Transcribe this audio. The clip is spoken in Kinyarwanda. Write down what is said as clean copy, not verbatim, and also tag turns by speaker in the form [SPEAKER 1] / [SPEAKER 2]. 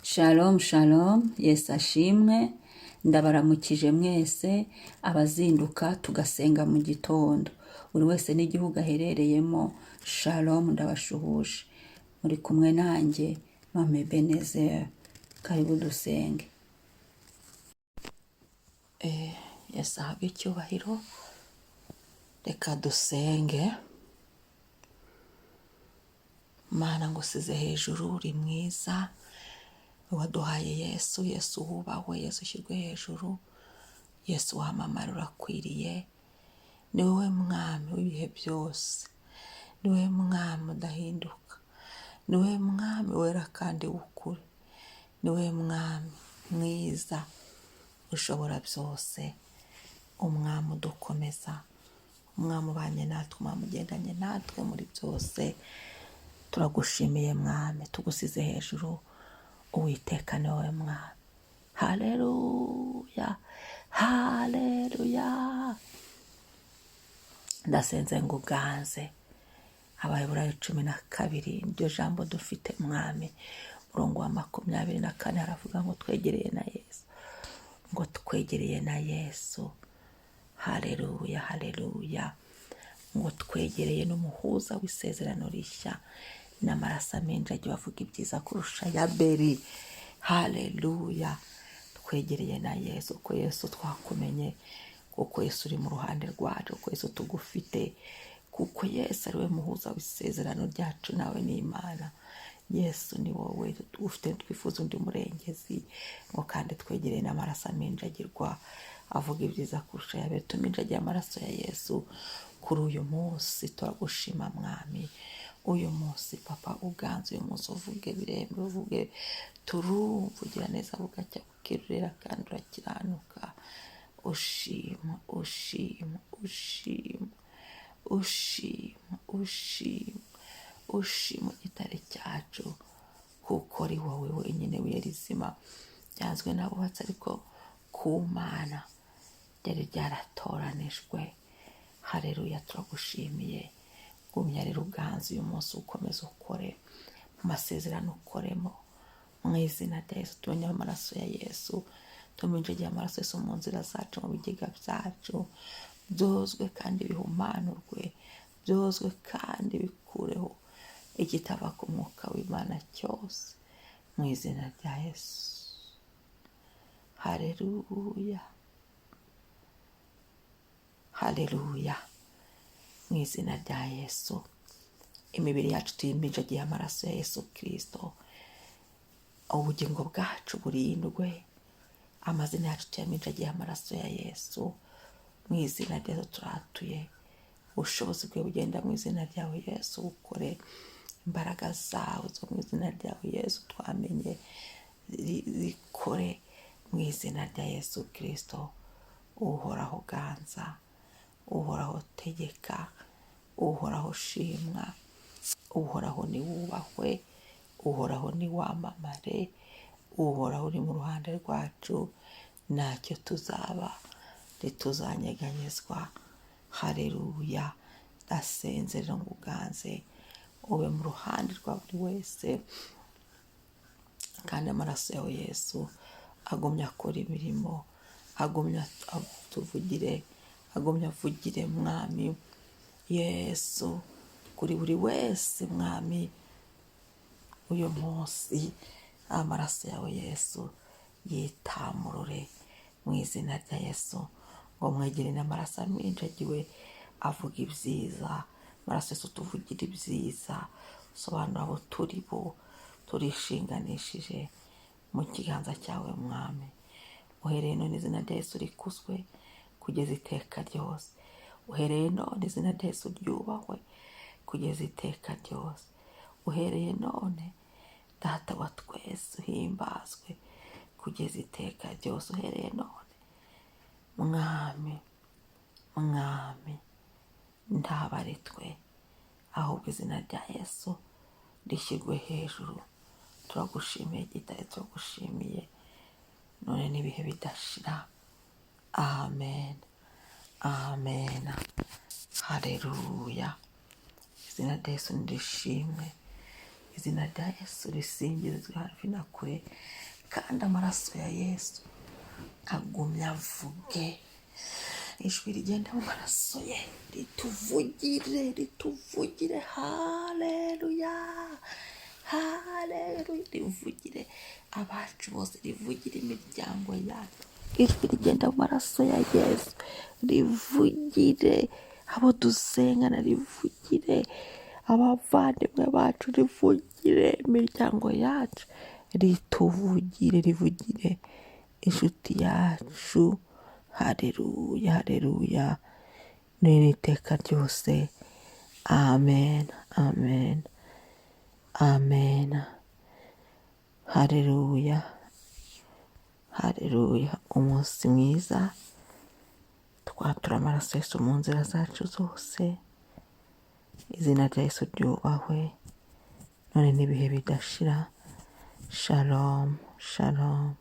[SPEAKER 1] Shalom shalom, Yesu ashimwe, ndabaramukije mwese abazinduka tugasenga mu gitondo, buri wese n'igihugu aherereyemo. Shalom, ndabashuhuje, muri kumwe nanjye Mame Ebenezer. Karibu dusenge. Yesu ahabwe icyubahiro, reka dusenge. Mana ngusize hejuru, uri mwiza, waduhaye Yesu. Yesu wubahwe, Yesu ushyirwe hejuru, Yesu wamamara, urakwiriye. Ni wowe mwami w'ibihe byose, ni wowe mwami udahinduka, ni wowe mwami wera kandi w'ukuri, ni wowe mwami mwiza ushobora byose, umwami udukomeza, umwami ubanye natwe, umwami ugendanye natwe muri byose. Turagushimiye mwami, tugusize hejuru, Uwiteka ni wowe mwami. Haleluya, haleluya. Ndasenze ngo uganze. Abaheburayo 12 niryo jambo dufite mwami. Murongo wa 24 haravuga ngo twegereye na Yesu, ngo twegereye na Yesu. Haleluya, haleluya. Ngo twegereye n'umuhuza w'isezerano rishya, n'amaraso amenjagiwe avuga ibyiza kurusha ya Beri. Haleluya, twegereye na Yesu. Kuko Yesu twakumenye, kuko Yesu uri mu ruhande rwacu, kuko Yesu tugufite, kuko Yesu ari we muhuza w'isezerano ryacu nawe n'Imana. Yesu ni wowe ufite, twifuza undi murengezi. Ngo kandi twegereye n'amaraso amenjagirwa avuga ibyiza kurusha ya Beri. Tuminjagiye amaraso ya Yesu kuri uyu munsi. Turagushima mwami, uyu munsi papa uganze, uyu munsi uvuge birembe, uvuge turumva, ugira neza, bugacya bukirurira kandi urakiranuka. Ushima, ushima, ushima, ushima, ushima, ushima igitare cyacu, kuko ari wowe wenyine w'iyo rizima ryanzwe n'abubatsi, ariko ku Mana ryari ryaratoranijwe. Haleluya, turagushimiye. Gumya rero uganze uyu munsi, ukomeze ukore mu masezerano, ukoremo mu izina rya Yesu. Tumenye amaraso ya Yesu, tuminjagiye amaraso Yesu mu nzira zacu, mu bigega byacu, byozwe kandi bihumanurwe, byozwe kandi bikureho igitava ku mwuka w'Imana cyose, mu izina rya Yesu. Haleluya, haleluya. Mu izina rya Yesu, imibiri yacu tuyiminjagiye amaraso ya Yesu Kristo. Ubugingo bwacu burindwe, amazina yacu tuyaminjagiye amaraso ya Yesu. Mu izina rya Yesu turatuye ubushobozi bwe bugenda mu izina ryawe Yesu. Ukore imbaraga zawe zo mu izina ryawe Yesu twamenye, zikore mu izina rya Yesu Kristo. Uhoraho ganza, uhoraho tegeka, uhoraho shimwa, uhoraho ni wubahwe, uhoraho ni wamamare, uhoraho uri mu ruhande rwacu, ntacyo tuzaba ntituzanyeganyezwa. Haleluya, ndasenze rero ngo uganze, ube mu ruhande rwa buri wese, kandi amaraso yawe Yesu agumye akora imirimo, agumye atuvugire, agumye avugire mwami Yesu kuri buri wese mwami. Uyu munsi amaraso yawe Yesu yitamurure mu izina rya Yesu. Ngo mwegere n'amaraso aminjagiwe avuga ibyiza. Amaraso Yesu tuvugira ibyiza, sobanura abo turi bo, turishinganishije mu kiganza cyawe mwami. Uhereye none izina rya Yesu rikuzwe kugeza iteka ryose. Uhereye none izina rya Yesu ryubahwe kugeza iteka ryose. Uhereye none Data wa twese uhimbazwe kugeza iteka ryose. Uhereye none mwami, mwami, ntabare twe, ahubwo izina rya Yesu rishyirwe hejuru. Turagushimiye gitare, turagushimiye none n'ibihe bidashira. Amen, amen. Haleluya, izina rya Yesu nirishimwe, izina rya Yesu risingizwe hafi na kure, kandi amaraso ya Yesu agumya avuge, ijwi rigenda mu maraso ye rituvugire, haleluya, haleluya, rivugire abacu bose, rivugire imiryango yacu, ijwi rigenda mu maraso ya Yesu rivugire abo dusengana, rivugire abavandimwe bacu, rivugire imiryango yacu, rivugire inshuti yacu, haleluya, haleluya, n'iteka ryose, amen, amen, amen, haleluya, haleluya. Umunsi mwiza, twatura amaraso Yesu mu nzira zacu zose, izina rya Yesu ryubahwe none n'ibihe bidashira. Shalom, shalom.